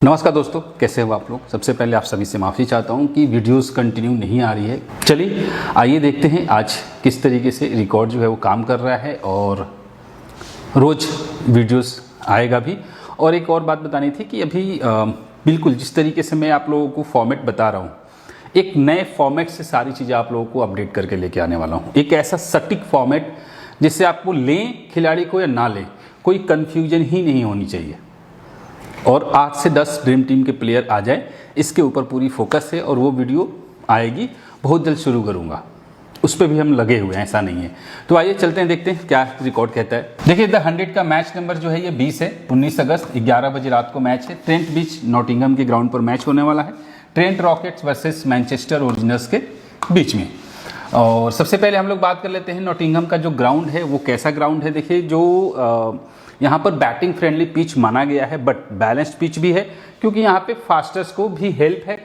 नमस्कार दोस्तों, कैसे हो आप लोग। सबसे पहले आप सभी से माफ़ी चाहता हूं कि वीडियोस कंटिन्यू नहीं आ रही है। चलिए आइए देखते हैं आज किस तरीके से रिकॉर्ड जो है वो काम कर रहा है और रोज़ वीडियोस आएगा भी। और एक और बात बतानी थी कि अभी बिल्कुल जिस तरीके से मैं आप लोगों को फॉर्मेट बता रहा हूँ, एक नए फॉर्मेट से सारी चीज़ें आप लोगों को अपडेट करके लेके आने वाला हूँ। एक ऐसा सटीक फॉर्मेट जिससे आपको लें खिलाड़ी को या ना लें कोई कन्फ्यूजन ही नहीं होनी चाहिए, और 8 से 10 ड्रीम टीम के प्लेयर आ जाए, इसके ऊपर पूरी फोकस है। और वो वीडियो आएगी, बहुत जल्द शुरू करूंगा, उस पर भी हम लगे हुए हैं, ऐसा नहीं है। तो आइए चलते हैं, देखते हैं क्या रिकॉर्ड कहता है। देखिए द 100 का मैच नंबर जो है ये 20 है। 19 अगस्त 11 बजे रात को मैच है। ट्रेंट बीच नॉटिंघम के ग्राउंड पर मैच होने वाला है, Trent rockets versus Manchester originals के बीच में। और सबसे पहले हम लोग बात कर लेते हैं नॉटिंघम का जो ग्राउंड है वो कैसा ग्राउंड है। देखिए जो यहाँ पर बैटिंग फ्रेंडली पिच माना गया है, बट बैलेंस्ड पिच भी है, क्योंकि यहाँ पे फास्टर्स को भी हेल्प है,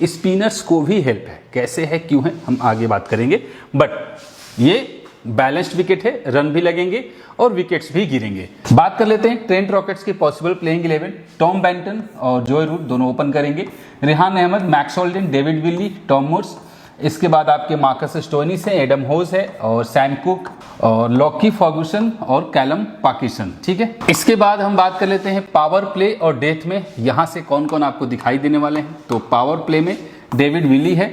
स्पिनर्स को भी हेल्प है। कैसे है, क्यों है, हम आगे बात करेंगे। बट ये बैलेंस्ड विकेट है, रन भी लगेंगे और विकेट्स भी गिरेंगे। बात कर लेते हैं ट्रेंट रॉकेट्स की पॉसिबल प्लेइंग 11। टॉम बेंटन और जॉय रूट दोनों ओपन करेंगे। Rehan Ahmed, Max Holden, David Willey, Tom Moores. इसके बाद आपके मार्कस स्टोइनिस है, एडम होज है और सैम कुक और लॉकी फर्गूसन और कैलम पाकिसन। ठीक है, इसके बाद हम बात कर लेते हैं पावर प्ले और डेथ में यहाँ से कौन कौन आपको दिखाई देने वाले हैं। तो पावर प्ले में डेविड विली है,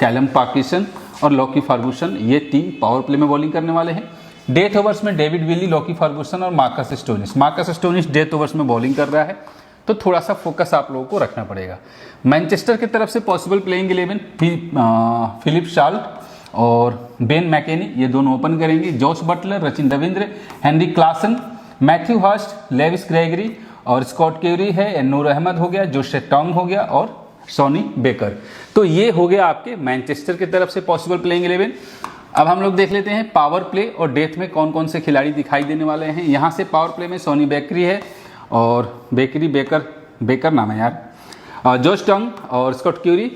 कैलम पाकिसन और लॉकी फर्गूसन, ये तीन पावर प्ले में बॉलिंग करने वाले हैं। डेथ ओवर्स में डेविड विली, लॉकी फर्गूसन और Marcus Stoinis. Marcus Stoinis death overs में बॉलिंग कर रहा है, तो थोड़ा सा फोकस आप लोगों को रखना पड़ेगा। मैनचेस्टर की तरफ से पॉसिबल प्लेइंग 11 फिलिप शाल्ट और बेन मैकेनी, ये दोनों ओपन करेंगे। Jos Buttler, Rachin Ravindra, Heinrich Klaasen, Matthew Hurst, Lewis Gregory और स्कॉट क्यूरी है, नूर अहमद हो गया, जोश टॉन्ग हो गया और सॉनी बेकर। तो ये हो गया आपके मैनचेस्टर की तरफ से पॉसिबल प्लेइंग 11। अब हम लोग देख लेते हैं पावर प्ले और डेथ में कौन कौन से खिलाड़ी दिखाई देने वाले हैं। यहाँ से पावर प्ले में सोनी बेकरी है और बेकर नाम है यार, जोश टंग और स्कॉट क्यूरी।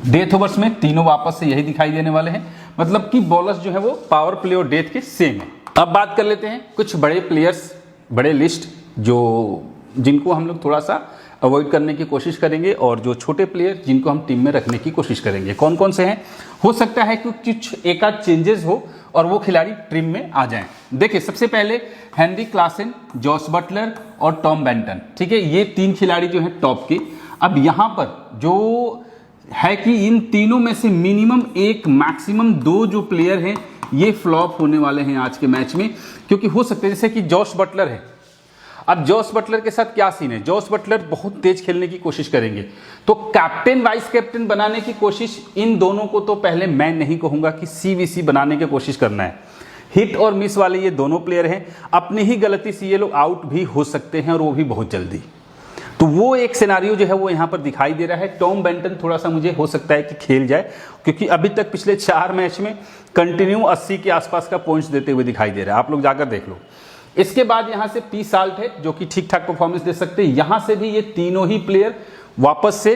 डेथ ओवर्स में तीनों वापस से यही दिखाई देने वाले हैं, मतलब कि बॉलर्स जो है वो पावर प्ले और डेथ के सेम है। अब बात कर लेते हैं कुछ बड़े प्लेयर्स, बड़े लिस्ट जिनको हम लोग थोड़ा सा अवॉइड करने की कोशिश करेंगे और जो छोटे प्लेयर जिनको हम टीम में रखने की कोशिश करेंगे। कौन कौन से हैं, हो सकता है कि कुछ एक आध चेंजेस हो और वो खिलाड़ी टीम में आ जाएं। देखिए सबसे पहले हेनरी क्लासन, जॉस बटलर और टॉम बेंटन। ठीक है, ये तीन खिलाड़ी जो हैं टॉप के। अब यहाँ पर जो है कि इन तीनों में से मिनिमम एक, मैक्सिमम दो जो प्लेयर हैं ये फ्लॉप होने वाले हैं आज के मैच में, क्योंकि हो सकता है जैसे कि जॉस बटलर है। अब जॉस बटलर के साथ क्या सीन है, जॉस बटलर बहुत तेज खेलने की कोशिश करेंगे, तो कैप्टन वाइस कैप्टन बनाने की कोशिश इन दोनों को, तो पहले मैं नहीं कहूंगा कि सीवीसी बनाने की कोशिश करना है। हिट और मिस वाले ये दोनों प्लेयर हैं, अपनी ही गलती से ये लोग आउट भी हो सकते हैं और वो भी बहुत जल्दी। तो वो एक सिनारियो जो है वो यहाँ पर दिखाई दे रहा है। टॉम बेंटन थोड़ा सा मुझे हो सकता है कि खेल जाए, क्योंकि अभी तक पिछले 4 मैच में कंटिन्यू 80 के आसपास का पॉइंट्स देते हुए दिखाई दे रहा है, आप लोग जाकर देख लो। इसके बाद यहाँ से पी साल्ट है जो कि ठीक ठाक परफॉर्मेंस दे सकते हैं। यहाँ से भी ये तीनों ही प्लेयर वापस से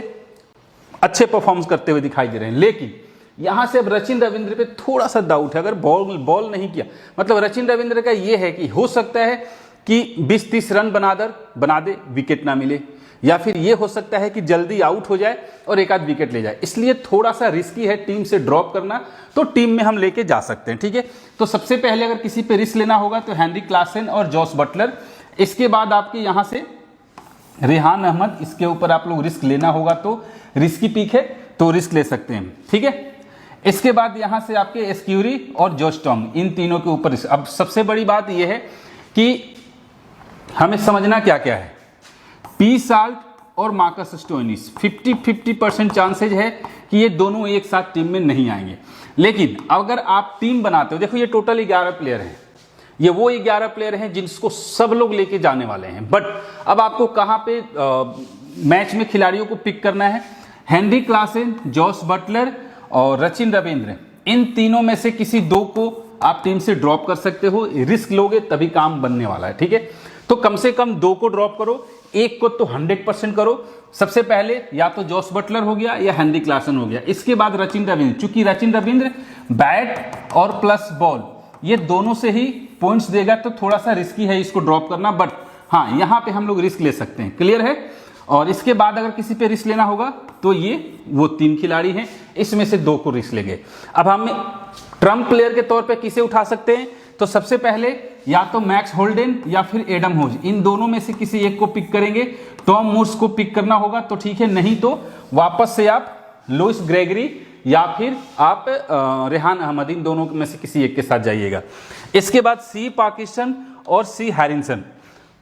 अच्छे परफॉर्मेंस करते हुए दिखाई दे रहे हैं, लेकिन यहाँ से अब रचिन रविंद्र पे थोड़ा सा डाउट है। अगर बॉल नहीं किया, मतलब रचिन रविंद्र का ये है कि हो सकता है कि 20-30 रन बना दे, विकेट ना मिले, या फिर ये हो सकता है कि जल्दी आउट हो जाए और एक आध विकेट ले जाए। इसलिए थोड़ा सा रिस्की है टीम से ड्रॉप करना, तो टीम में हम लेके जा सकते हैं। ठीक है, तो सबसे पहले अगर किसी पे रिस्क लेना होगा तो हेनरी क्लासन और जॉस बटलर। इसके बाद आपके यहाँ से रेहान अहमद, इसके ऊपर आप लोग रिस्क लेना होगा तो रिस्की पिक है, तो रिस्क ले सकते हैं। ठीक है, इसके बाद यहाँ से आपके स्क्यूरी और जोश टॉन्ग, इन तीनों के ऊपर। अब सबसे बड़ी बात यह है कि हमें समझना क्या क्या है। पी साल्ट और मार्कस स्टोइनिस 50-50% चांसेज है कि ये दोनों एक साथ टीम में नहीं आएंगे। लेकिन अगर आप टीम बनाते हो, देखो ये टोटल 11 प्लेयर हैं, ये वो 11 प्लेयर हैं जिनको सब लोग लेके जाने वाले हैं। बट अब आपको कहाँ पे मैच में खिलाड़ियों को पिक करना है। हेनरी क्लासन, जॉस बटलर और रचिन रविंद्र, इन तीनों में से किसी दो को आप टीम से ड्रॉप कर सकते हो। रिस्क लोगे तभी काम बनने वाला है। ठीक है, तो कम से कम 2 को ड्रॉप करो, एक को तो 100% करो। सबसे पहले या तो जॉस बटलर हो गया या हेनरी क्लासन हो गया, इसके बाद रचिन रविंद्र। चूंकि रचिन रविंद्र बैट और प्लस बॉल ये दोनों से ही पॉइंट्स देगा, तो थोड़ा सा रिस्की है इसको ड्रॉप करना। बट हाँ, यहाँ पे हम लोग रिस्क ले सकते हैं। क्लियर है। और इसके बाद अगर किसी पे रिस्क लेना होगा तो ये वो 3 खिलाड़ी हैं, इसमें से 2 को रिस्क लेंगे। अब हम ट्रम्प प्लेयर के तौर पे किसे उठा सकते हैं, तो सबसे पहले या तो मैक्स होल्डेन या फिर एडम होज, इन दोनों में से किसी एक को पिक करेंगे। टॉम मूर्स को पिक करना होगा तो ठीक है, नहीं तो वापस से आप लुइस ग्रेगरी या फिर आप रेहान अहमद, इन दोनों में से किसी एक के साथ जाइएगा। इसके बाद सी पार्किंसन और सी हैरिसन,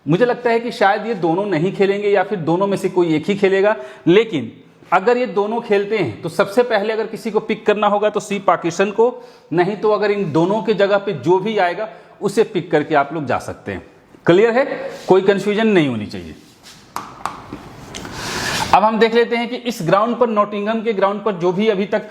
मुझे लगता है कि शायद ये दोनों नहीं खेलेंगे या फिर दोनों में से कोई एक ही खेलेगा, लेकिन अगर ये दोनों खेलते हैं तो सबसे पहले अगर किसी को पिक करना होगा तो सी पार्किंसन को, नहीं तो अगर इन दोनों के जगह पे जो भी आएगा उसे पिक करके आप लोग जा सकते हैं। क्लियर है, कोई कंफ्यूजन नहीं होनी चाहिए। अब हम देख लेते हैं कि इस ग्राउंड पर, नॉटिंघम के ग्राउंड पर जो भी अभी तक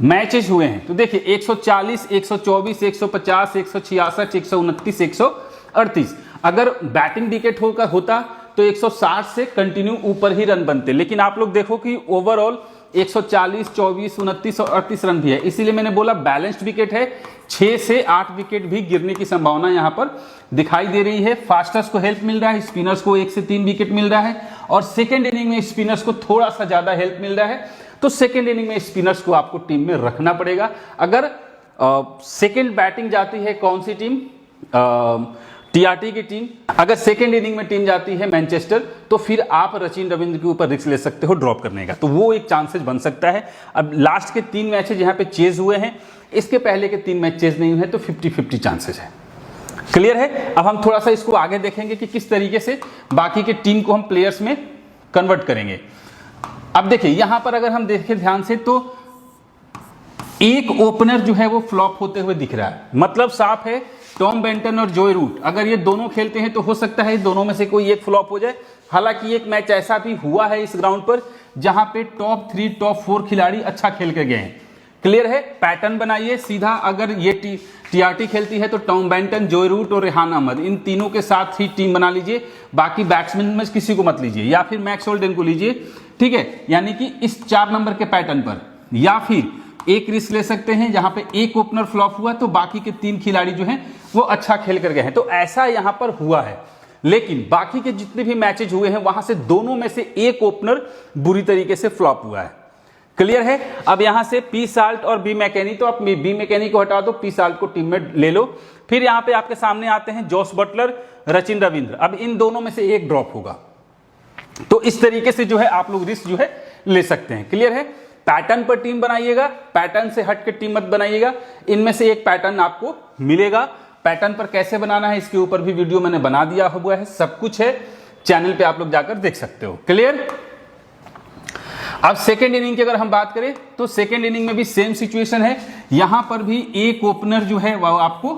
मैचेस हुए हैं, तो देखिए 140, 124, 150, 166, 129, 138, अगर बैटिंग विकेट होता तो 160 से कंटिन्यू ऊपर ही रन बनते, लेकिन आप लोग देखो कि ओवरऑल 140, 24, 29 और 38 रन भी है, इसीलिए मैंने बोला बैलेंस्ड विकेट है। 6 से 8 विकेट भी गिरने की संभावना यहां पर दिखाई दे रही है। फास्टर्स को हेल्प मिल रहा है, स्पिनर्स को 1 से 3 विकेट मिल रहा है, और सेकेंड इनिंग में स्पिनर्स को थोड़ा सा ज्यादा हेल्प मिल रहा है, तो सेकेंड इनिंग में स्पिनर्स को आपको टीम में रखना पड़ेगा। अगर सेकेंड बैटिंग जाती है कौन सी टीम, टीआरटी की टीम, अगर सेकेंड इनिंग में टीम जाती है मैनचेस्टर, तो फिर आप रचिन रविंद्र के ऊपर रिस्क ले सकते हो ड्रॉप करने का, तो वो एक चांसेस बन सकता है। अब लास्ट के 3 मैचेस यहाँ पे चेज हुए हैं, इसके पहले के 3 मैच चेज नहीं हुए, तो 50-50 चांसेस है। क्लियर है। अब हम थोड़ा सा इसको आगे देखेंगे कि किस तरीके से बाकी के टीम को हम प्लेयर्स में कन्वर्ट करेंगे। अब देखिए यहां पर अगर हम देखें ध्यान से, तो एक ओपनर जो है वो फ्लॉप होते हुए दिख रहा है, मतलब साफ है टॉम बेंटन और जोय रूट, अगर ये दोनों खेलते हैं तो हो सकता है दोनों में से कोई एक फ्लॉप हो जाए। हालांकि एक मैच ऐसा भी हुआ है इस ग्राउंड पर जहां पे टॉप 3 टॉप 4 खिलाड़ी अच्छा खेल के गए हैं। क्लियर है, पैटर्न बनाइए सीधा, अगर ये टीआरटी खेलती है तो टॉम बेंटन, जोय रूट और रेहान अहमद, इन तीनों के साथ ही टीम बना लीजिए, बाकी बैट्समैन में किसी को मत लीजिए, या फिर मैक्स होल्डेन को लीजिए, ठीक है, यानी कि इस 4 नंबर के पैटर्न पर। या फिर एक रिस्क ले सकते हैं जहां पे एक ओपनर फ्लॉप हुआ तो बाकी के 3 खिलाड़ी जो हैं वो अच्छा खेल कर गए हैं, तो ऐसा यहां पर हुआ है। लेकिन बाकी के जितने भी मैचेज हुए हैं वहां से दोनों में से एक ओपनर बुरी तरीके से फ्लॉप हुआ है। क्लियर है। अब यहां से पी साल्ट और बी मैकेनी, तो आप बी मैकेनी को हटा दो, पी साल्ट को टीम में ले लो। फिर यहां पे आपके सामने आते हैं जॉस बटलर, रचिन रविंद्र, अब इन दोनों में से एक ड्रॉप होगा, तो इस तरीके से जो है आप लोग रिस्क जो है ले सकते हैं। क्लियर है। पैटर्न पर टीम बनाइएगा, पैटर्न से हट के टीम मत बनाइएगा, इनमें से एक पैटर्न आपको मिलेगा। पैटर्न पर कैसे बनाना है इसके ऊपर भी वीडियो मैंने बना दिया हुआ है, सब कुछ है चैनल पे, आप लोग जाकर देख सकते हो। क्लियर। अब सेकेंड इनिंग की अगर हम बात करें तो सेकेंड इनिंग में भी सेम सिचुएशन है, यहां पर भी एक ओपनर जो है वह आपको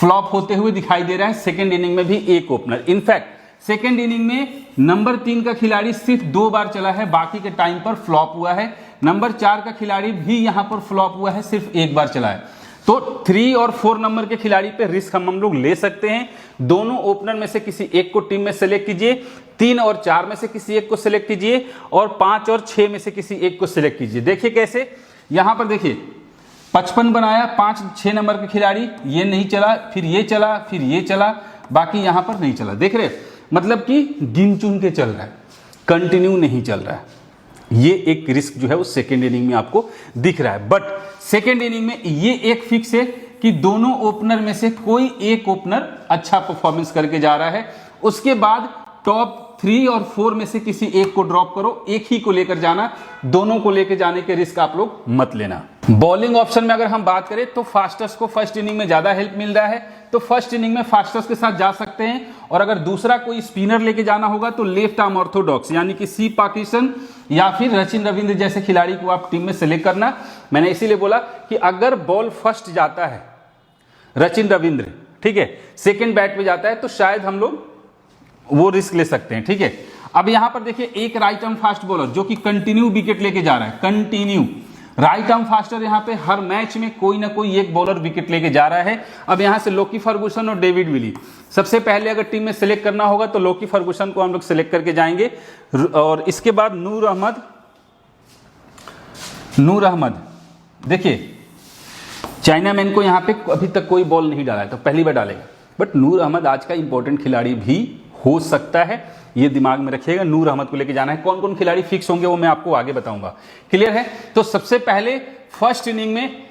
फ्लॉप होते हुए दिखाई दे रहा है। सेकेंड इनिंग में भी एक ओपनर, इनफैक्ट सेकेंड इनिंग में नंबर 3 का खिलाड़ी सिर्फ 2 बार चला है, बाकी के टाइम पर फ्लॉप हुआ है। नंबर 4 का खिलाड़ी भी यहां पर फ्लॉप हुआ है, सिर्फ 1 बार चला है। तो 3 और 4 नंबर के खिलाड़ी पे रिस्क हम लोग ले सकते हैं। दोनों ओपनर में से किसी एक को टीम में सेलेक्ट कीजिए, 3 और 4 में से किसी एक को सिलेक्ट कीजिए, और 5 और 6 में से किसी एक को सिलेक्ट कीजिए। देखिए कैसे, यहां पर देखिए 55 बनाया, 5-6 नंबर के खिलाड़ी, ये नहीं चला, फिर ये चला, फिर ये चला, बाकी यहां पर नहीं चला। देख रहे, मतलब कि गिन चुन के चल रहा है, कंटिन्यू नहीं चल रहा है। ये एक रिस्क जो है वो सेकेंड इनिंग में आपको दिख रहा है। बट सेकेंड इनिंग में ये एक फिक्स है कि दोनों ओपनर में से कोई एक ओपनर अच्छा परफॉर्मेंस करके जा रहा है, उसके बाद टॉप 3 और 4 में से किसी एक को ड्रॉप करो, एक ही को लेकर जाना, दोनों को लेकर जाने के रिस्क आप लोग मत लेना। बॉलिंग ऑप्शन में अगर हम बात करें तो फास्टर्स को फर्स्ट इनिंग में ज्यादा हेल्प मिल रहा है, तो फर्स्ट इनिंग में फास्टर्स के साथ जा सकते हैं। और अगर दूसरा कोई स्पिनर लेके जाना होगा तो लेफ्ट आर्म ऑर्थोडॉक्स यानी कि सी पार्किंसन या फिर रचिन रविंद्र जैसे खिलाड़ी को आप टीम में सेलेक्ट करना। मैंने इसीलिए बोला कि अगर बॉल फर्स्ट जाता है रचिन रविंद्र, ठीक है, सेकेंड बैट पे जाता है, तो शायद हम लोग वो रिस्क ले सकते हैं। ठीक है। अब यहां पर देखिए एक राइट आर्म फास्ट बॉलर जो कि कंटिन्यू विकेट लेके जा रहा है, कंटिन्यू राइट आर्म फास्टर, यहां पे हर मैच में कोई ना कोई एक बॉलर विकेट लेके जा रहा है। अब यहां से लोकी फर्गुसन और डेविड विली, सबसे पहले अगर टीम में सेलेक्ट करना होगा तो लोकी फर्गुसन को हम लोग सेलेक्ट करके जाएंगे, और इसके बाद नूर अहमद देखिए चाइनामैन को यहां पे अभी तक कोई बॉल नहीं डाला है, तो पहली बार डालेगा, बट नूर अहमद आज का इंपॉर्टेंट खिलाड़ी भी हो सकता है, ये दिमाग में रखिएगा। नूर अहमद को लेके जाना है। कौन कौन खिलाड़ी फिक्स होंगे वो मैं आपको आगे बताऊंगा। क्लियर है? तो सबसे पहले फर्स्ट इनिंग में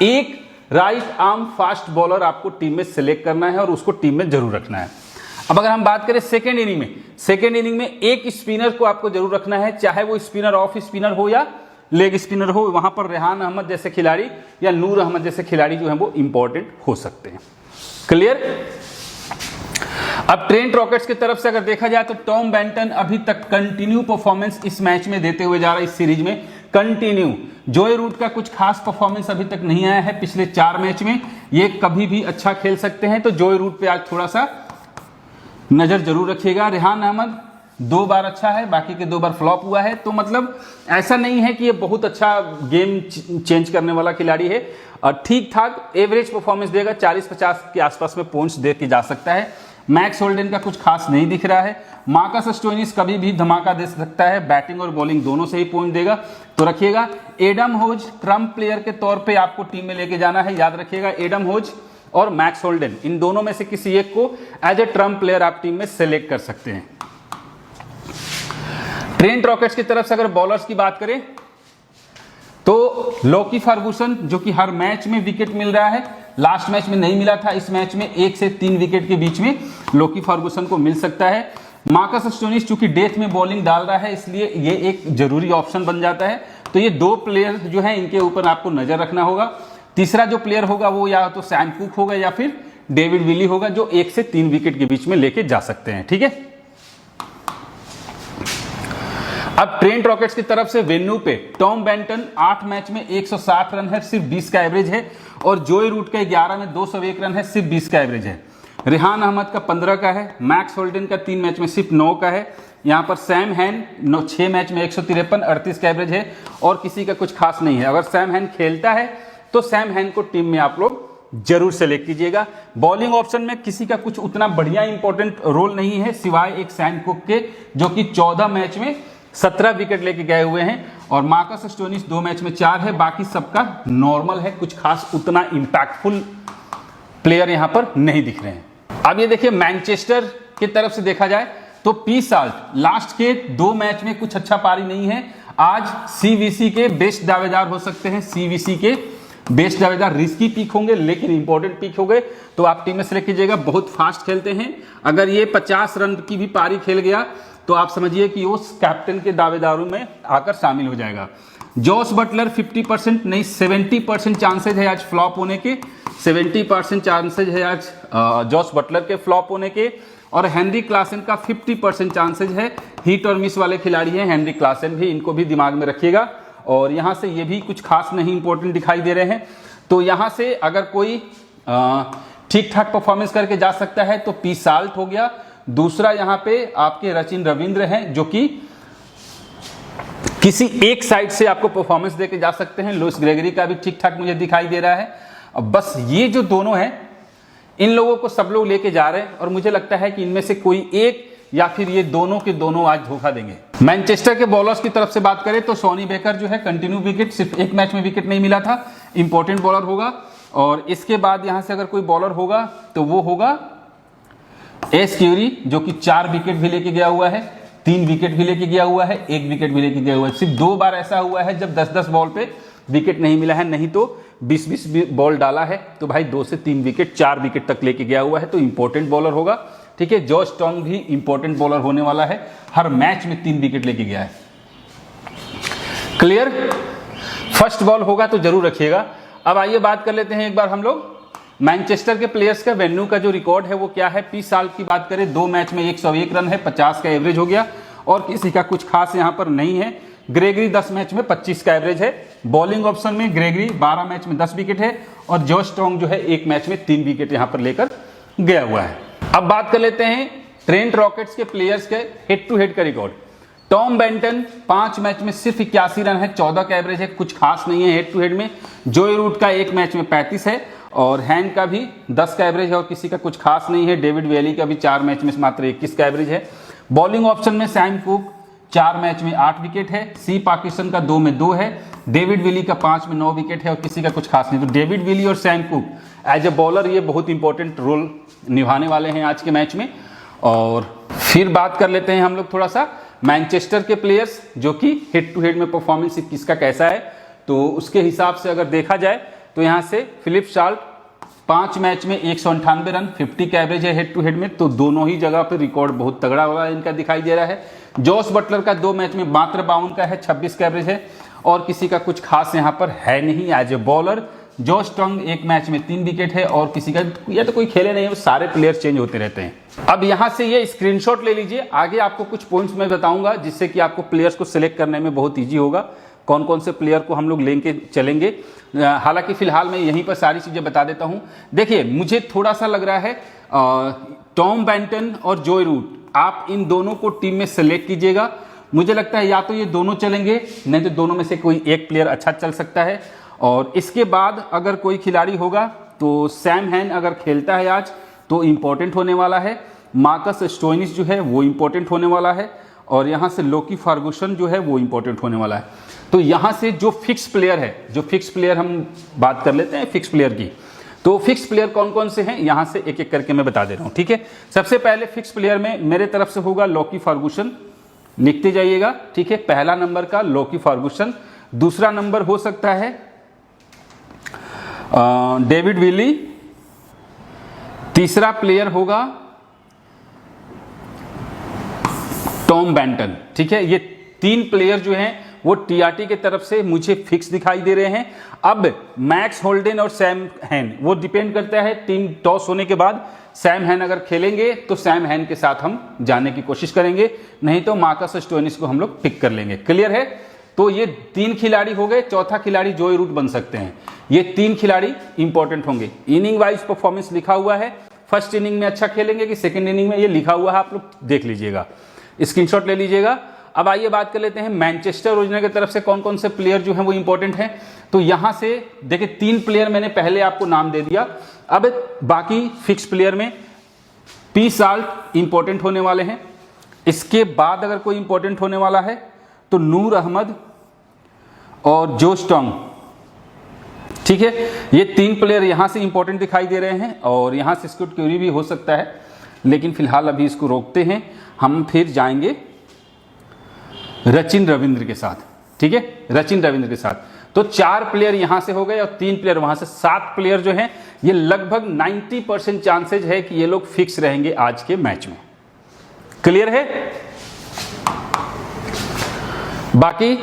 एक राइट आर्म फास्ट बॉलर आपको टीम में सिलेक्ट करना है और उसको टीम में जरूर रखना है। अब अगर हम बात करें सेकेंड इनिंग में एक स्पिनर को आपको जरूर रखना है, चाहे वो स्पिनर ऑफ स्पिनर हो या लेग स्पिनर हो। वहां पर रेहान अहमद जैसे खिलाड़ी या नूर अहमद जैसे खिलाड़ी जो है वो इंपॉर्टेंट हो सकते हैं। क्लियर? अब ट्रेंट रॉकेट्स की तरफ से अगर देखा जाए तो टॉम बेंटन अभी तक कंटिन्यू परफॉर्मेंस इस मैच में देते हुए जा रहा है, इस सीरीज में कंटिन्यू। जोए रूट का कुछ खास परफॉर्मेंस अभी तक नहीं आया है पिछले 4 मैच में, ये कभी भी अच्छा खेल सकते हैं, तो जोए रूट पे आज थोड़ा सा नजर जरूर रखिएगा। रेहान अहमद 2 बार अच्छा है, बाकी के 2 बार फ्लॉप हुआ है, तो मतलब ऐसा नहीं है कि ये बहुत अच्छा गेम चेंज करने वाला खिलाड़ी है। और ठीक ठाक एवरेज परफॉर्मेंस देगा, 40-50 के आसपास में पॉइंट्स दे के जा सकता है। मैक्स होल्डन का कुछ खास नहीं दिख रहा है। मार्कस स्टोइनिस कभी भी धमाका दे सकता है, बैटिंग और बॉलिंग दोनों से ही पॉइंट देगा, तो रखिएगा। एडम होज ट्रम्प प्लेयर के तौर पे आपको टीम में लेके जाना है, याद रखिएगा। एडम होज और मैक्स होल्डन, इन दोनों में से किसी एक को एज ए ट्रम्प प्लेयर आप टीम में सेलेक्ट कर सकते हैं। ट्रेंट रॉकेट्स की तरफ से अगर बॉलर्स की बात करें तो लॉकी फर्गूसन, जो कि हर मैच में विकेट मिल रहा है, लास्ट मैच में नहीं मिला था, इस मैच में 1 से 3 विकेट के बीच में लॉकी फर्गूसन को मिल सकता है। मार्कस स्टोइनिस चूंकि डेथ में बॉलिंग डाल रहा है, इसलिए ये एक जरूरी ऑप्शन बन जाता है। तो ये 2 प्लेयर जो है इनके ऊपर आपको नजर रखना होगा। तीसरा जो प्लेयर होगा वो या तो सैम कुक होगा या फिर डेविड विली होगा, जो 1 से 3 विकेट के बीच में लेके जा सकते हैं। ठीक है? अब ट्रेंट रॉकेट्स की तरफ से वेन्यू पे टॉम बेंटन 8 मैच में 160 रन है, सिर्फ 20 का एवरेज है, और जोए रूट का 11 में 201 रन है, सिर्फ 20 का एवरेज है। रेहान अहमद का 15 का है, मैक्स होल्डन का 3 मैच में सिर्फ 9 का है। यहाँ पर सैम हैन 6 मैच में 153, 38 का एवरेज है, और किसी का कुछ खास नहीं है। अगर सैम हैन खेलता है तो सैम हैन को टीम में आप लोग जरूर सेलेक्ट कीजिएगा। बॉलिंग ऑप्शन में किसी का कुछ उतना बढ़िया इंपॉर्टेंट रोल नहीं है, सिवाय एक सैम कुक के, जो कि 14 मैच में 17 विकेट लेके गए हुए हैं, और मार्कस स्टोइनिस 2 मैच में 4 है, बाकी सबका नॉर्मल है, कुछ खास उतना इंपैक्टफुल प्लेयर यहां पर नहीं दिख रहे हैं। अब ये देखिए मैनचेस्टर की तरफ से देखा जाए तो पी साल्ट लास्ट के 2 मैच में कुछ अच्छा पारी नहीं है। आज सीवीसी के बेस्ट दावेदार हो सकते हैं, सीवीसी के बेस्ट दावेदार रिस्की पिक होंगे, लेकिन इंपॉर्टेंट पिक हो गए, तो आप टीम में सेलेक्ट कीजिएगा। बहुत फास्ट खेलते हैं, अगर ये 50 रन की भी पारी खेल गया तो आप समझिए कि वो कैप्टन के दावेदारों में आकर शामिल हो जाएगा। जॉस बटलर 50% नहीं 70% चांसेज है आज फ्लॉप होने के, 70% चांसेज है आज जॉस बटलर के फ्लॉप होने के, और हेनरी क्लासन का 50% चांसेज है। हिट और मिस वाले खिलाड़ी हैं हेनरी क्लासन भी, इनको भी दिमाग में रखिएगा। और यहाँ से ये भी कुछ खास नहीं इंपॉर्टेंट दिखाई दे रहे हैं, तो यहाँ से अगर कोई ठीक ठाक परफॉर्मेंस करके जा सकता है तो पी साल्ट हो गया। दूसरा यहाँ पे आपके रचिन रविंद्र हैं, जो कि किसी एक साइड से आपको परफॉर्मेंस देके जा सकते हैं। लुइस ग्रेगरी का भी ठीक ठाक मुझे दिखाई दे रहा है। अब बस ये जो दोनों हैं, इन लोगों को सब लोग लेके जा रहे हैं, और मुझे लगता है कि इनमें से कोई एक या फिर ये दोनों के दोनों आज धोखा देंगे। मैनचेस्टर के बॉलर्स की तरफ से बात करें तो सोनी बेकर जो है कंटिन्यू विकेट, सिर्फ 1 मैच में विकेट नहीं मिला था, इंपॉर्टेंट बॉलर होगा। और इसके बाद यहां से अगर कोई बॉलर होगा तो वो होगा एस क्यूरी, जो कि 4 विकेट भी लेके गया हुआ है, 3 विकेट भी लेके गया हुआ है, 1 विकेट भी लेके गया हुआ है। सिर्फ 2 बार ऐसा हुआ है जब 10-10 बॉल पे विकेट नहीं मिला है, नहीं तो 20-20 बॉल डाला है तो भाई 2 से 3 विकेट, 4 विकेट तक लेके गया हुआ है, तो इंपॉर्टेंट बॉलर होगा। ठीक है? जॉश टोंग भी इंपॉर्टेंट बॉलर होने वाला है, हर मैच में 3 विकेट लेके गया है। क्लियर? फर्स्ट बॉल होगा तो जरूर रखिएगा। अब आइए बात कर लेते हैं एक बार हम लोग मैनचेस्टर के प्लेयर्स का वेन्यू का जो रिकॉर्ड है वो क्या है। पी साल्ट की बात करें 2 मैच में 101 रन है, 50 का एवरेज हो गया, और किसी का कुछ खास यहां पर नहीं है। ग्रेगरी 10 मैच में 25 का एवरेज है। बॉलिंग ऑप्शन में ग्रेगरी 12 मैच में 10 विकेट है, और जॉश टोंग जो है 1 मैच में 3 विकेट यहां पर लेकर गया हुआ है। अब बात कर लेते हैं ट्रेंट रॉकेट्स के प्लेयर्स के हेड टू हेड का रिकॉर्ड। टॉम बेंटन 5 मैच में सिर्फ 81 रन है, 14 का एवरेज है, कुछ खास नहीं है हेड टू हेड में। जोए रूट का 1 मैच में 35 है, और हैन का भी 10 का एवरेज है, और किसी का कुछ खास नहीं है। डेविड वेली का भी 4 मैच में मात्र 21 का एवरेज है। बॉलिंग ऑप्शन में सैम कुक 4 मैच में 8 विकेट है, सी पाकिस्तान का 2 में 2 है, डेविड विली का 5 में 9 विकेट है, और किसी का कुछ खास नहीं। तो डेविड विली और Sam Cook as a bowler ये बहुत इंपॉर्टेंट रोल निभाने वाले हैं आज के मैच में। और फिर बात कर लेते हैं हम लोग थोड़ा सा मैनचेस्टर के प्लेयर्स, जो कि हेड टू हेड में परफॉर्मेंस किसका कैसा है। तो उसके हिसाब से अगर देखा जाए तो यहाँ से फिलिप शाल्ट 5 मैच में 198 रन, 50 का एवरेज है हेड टू हेड में, तो दोनों ही जगह पे रिकॉर्ड बहुत तगड़ा हुआ इनका दिखाई दे रहा है। जॉस बटलर का 2 मैच में मात्र 52 का है, 26 का एवरेज है, और किसी का कुछ खास यहाँ पर है नहीं as a bowler. Josh Tongue 1 match में 3 विकेट है, और किसी का या तो कोई खेले नहीं है, सारे प्लेयर चेंज होते रहते हैं। अब यहाँ से ये स्क्रीनशॉट ले लीजिए, आगे आपको कुछ पॉइंट्स मैं बताऊंगा जिससे कि आपको प्लेयर्स को सिलेक्ट करने में बहुत ईजी होगा, कौन कौन से प्लेयर को हम लोग लेके चलेंगे। हालांकि फिलहाल मैं यहीं पर सारी चीजें बता देता हूं। देखिए, मुझे थोड़ा सा लग रहा है टॉम बेंटन और जोय रूट, आप इन दोनों को टीम में सेलेक्ट कीजिएगा। मुझे लगता है या तो ये दोनों चलेंगे, नहीं तो दोनों में से कोई एक प्लेयर अच्छा चल सकता है। और इसके बाद अगर कोई खिलाड़ी होगा तो सैम हैन अगर खेलता है आज तो इंपॉर्टेंट होने वाला है। मार्कस स्टोइनिस जो है वो इंपॉर्टेंट होने वाला है, और यहाँ से लोकी फर्गुसन जो है वो इंपॉर्टेंट होने वाला है। तो यहाँ से जो फिक्स प्लेयर है, जो फिक्स प्लेयर हम बात कर लेते हैं फिक्स प्लेयर की, तो फिक्स प्लेयर कौन कौन से हैं यहाँ से एक एक करके मैं बता दे रहा हूँ, ठीक है। सबसे पहले फिक्स प्लेयर में मेरे तरफ से होगा लोकी फर्गुसन, लिखते जाइएगा, ठीक है। पहला नंबर का लोकी फर्गुसन, दूसरा नंबर हो सकता है डेविड विली, तीसरा प्लेयर होगा टॉम बेंटन, ठीक है। ये 3 प्लेयर जो हैं वो टीआरटी के तरफ से मुझे फिक्स दिखाई दे रहे हैं। अब मैक्स होल्डन और सैम हैन, वो डिपेंड करता है टीम टॉस होने के बाद। सैम हैन अगर खेलेंगे तो सैम हैन के साथ हम जाने की कोशिश करेंगे, नहीं तो मार्कस स्टोइनिस को हम लोग पिक कर लेंगे। क्लियर है? तो ये 3 खिलाड़ी हो गए, चौथा खिलाड़ी जोय रूट बन सकते हैं। ये 3 खिलाड़ी इंपॉर्टेंट होंगे। इनिंग वाइज परफॉर्मेंस लिखा हुआ है, फर्स्ट इनिंग में अच्छा खेलेंगे कि सेकंड इनिंग में, ये लिखा हुआ है, आप लोग देख लीजिएगा, स्क्रीनशॉट ले लीजिएगा। अब आइए बात कर लेते हैं मैनचेस्टर ओरिजिनल की तरफ से कौन कौन से प्लेयर जो हैं वो इंपॉर्टेंट हैं। तो यहां से देखिए 3 प्लेयर मैंने पहले आपको नाम दे दिया। अब बाकी फिक्स प्लेयर में पी साल्ट इंपॉर्टेंट होने वाले हैं। इसके बाद अगर कोई इंपॉर्टेंट होने वाला है तो नूर अहमद और जोश टंग, ठीक है। ये 3 प्लेयर यहां से इंपॉर्टेंट दिखाई दे रहे हैं, और यहां से स्कॉट क्यूरी भी हो सकता है, लेकिन फिलहाल अभी इसको रोकते हैं। हम फिर जाएंगे रचिन रविंद्र के साथ, ठीक है, रचिन रविंद्र के साथ। तो 4 प्लेयर यहां से हो गए और 3 प्लेयर वहां से, 7 प्लेयर जो हैं ये लगभग 90% चांसेज है कि ये लोग फिक्स रहेंगे आज के मैच में। क्लियर है? बाकी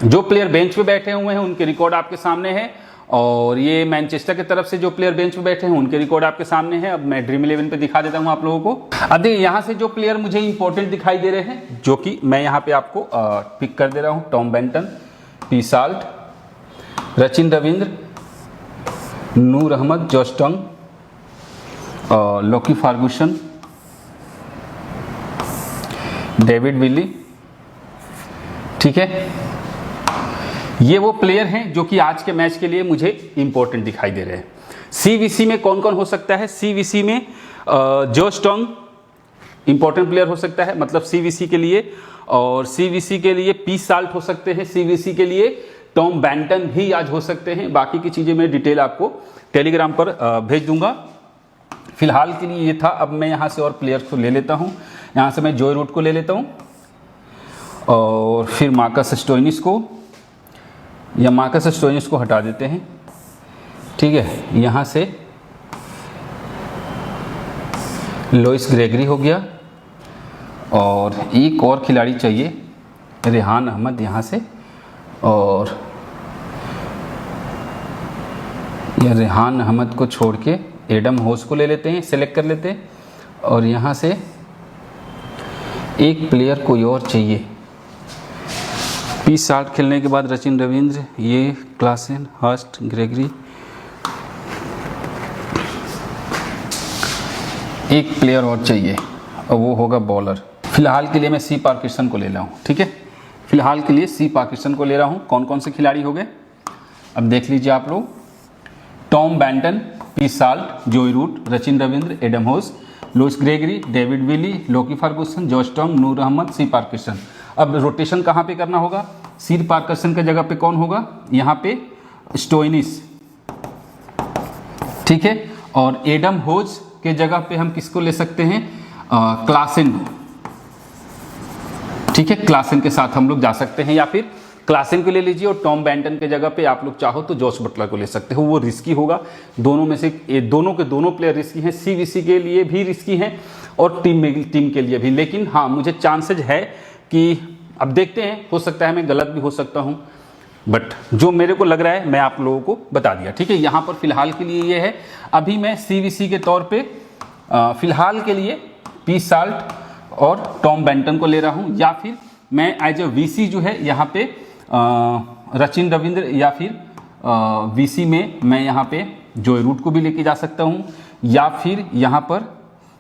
जो प्लेयर बेंच पे बैठे हुए हैं उनके रिकॉर्ड आपके सामने है, और ये मैनचेस्टर की तरफ से जो प्लेयर बेंच पे बैठे हैं उनके रिकॉर्ड आपके सामने है। अब मैं ड्रीम 11 पे दिखा देता हूं आप लोगों को। अब देखिए यहाँ से जो प्लेयर मुझे इंपॉर्टेंट दिखाई दे रहे हैं, जो कि मैं यहाँ पे आपको पिक कर दे रहा हूँ, Tom Banton, P Salt, Rachin Ravindra, Noor Ahmad, Josh Tongue, Lockie Ferguson, David Willey, ठीक है। ये वो प्लेयर हैं जो कि आज के मैच के लिए मुझे इंपॉर्टेंट दिखाई दे रहे हैं। सीवीसी में कौन कौन हो सकता है? सीवीसी में जोश टंग इंपॉर्टेंट प्लेयर हो सकता है, मतलब सीवीसी के लिए, और सीवीसी के लिए पी साल्ट हो सकते हैं, सीवीसी के लिए टॉम बेंटन भी आज हो सकते हैं। बाकी की चीजें मैं डिटेल आपको टेलीग्राम पर भेज दूंगा। फिलहाल के लिए ये था। अब मैं यहाँ से और प्लेयर्स को ले लेता हूँ। यहाँ से मैं जोय रूट को ले लेता हूँ, और फिर मार्कस स्टोइनिस को, या मार्कस स्टोइनिस को हटा देते हैं, ठीक है। यहाँ से लुइस ग्रेगरी हो गया, और एक और खिलाड़ी चाहिए, रेहान अहमद यहाँ से, और या रेहान अहमद को छोड़ के एडम होस को ले लेते हैं, सेलेक्ट कर लेते हैं। और यहाँ से एक प्लेयर कोई और चाहिए। पी साल्ट खेलने के बाद रचिन रविंद्र, ये क्लासन, हर्स्ट, ग्रेगरी, एक प्लेयर और चाहिए, और वो होगा बॉलर। फिलहाल के लिए मैं सी पार्किंसन को ले रहा हूँ, ठीक है। फिलहाल के लिए सी पार्किंसन को ले रहा हूँ। कौन कौन से खिलाड़ी हो गए अब देख लीजिए आप लोग। टॉम बेंटन, पी साल्ट, जोय रूट, रचिन रविंद्र, एडम होस, लुइस ग्रेगरी, डेविड विली, लोकी फर्गुसन, जोश टंग, नूर अहमद, सी पार्किंसन। अब रोटेशन कहाँ पे करना होगा? सी पार्किंसन के जगह पे कौन होगा? यहाँ पे स्टोइनिस, ठीक है। और एडम होज के जगह पे हम किसको ले सकते हैं? क्लासन, ठीक है, क्लासन के साथ हम लोग जा सकते हैं, या फिर क्लासन को ले लीजिए और टॉम बैंटन के जगह पे आप लोग चाहो तो जॉस बटलर को ले सकते हो। वो रिस्की होगा, दोनों में से दोनों के दोनों प्लेयर रिस्की हैं, सीवीसी के लिए भी रिस्की हैं और टीम के लिए भी। लेकिन हाँ, मुझे चांसेज है कि अब देखते हैं, हो सकता है मैं गलत भी हो सकता हूँ, बट जो मेरे को लग रहा है मैं आप लोगों को बता दिया। ठीक है, यहाँ पर फिलहाल के लिए ये है। अभी मैं सीवीसी के तौर पे फिलहाल के लिए पीट साल्ट और टॉम बैंटन को ले रहा हूँ, या फिर मैं एज ए वीसी जो है यहाँ पे सचिन रविंद्र, या फिर वीसी में मैं यहाँ पे जोए रूट को भी लेके जा सकता हूँ, या फिर यहाँ पर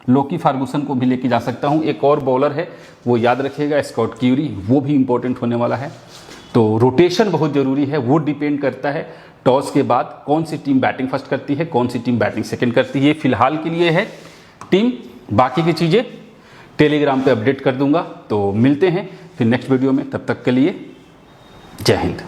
लोकी फार्गूसन को भी लेके जा सकता हूँ। एक और बॉलर है, वो याद रखिएगा, स्कॉट क्यूरी, वो भी इंपॉर्टेंट होने वाला है। तो रोटेशन बहुत ज़रूरी है, वो डिपेंड करता है टॉस के बाद कौन सी टीम बैटिंग फर्स्ट करती है, कौन सी टीम बैटिंग सेकंड करती है। फिलहाल के लिए है टीम, बाकी की चीज़ें टेलीग्राम पे अपडेट कर दूंगा। तो मिलते हैं फिर नेक्स्ट वीडियो में, तब तक के लिए जय हिंद।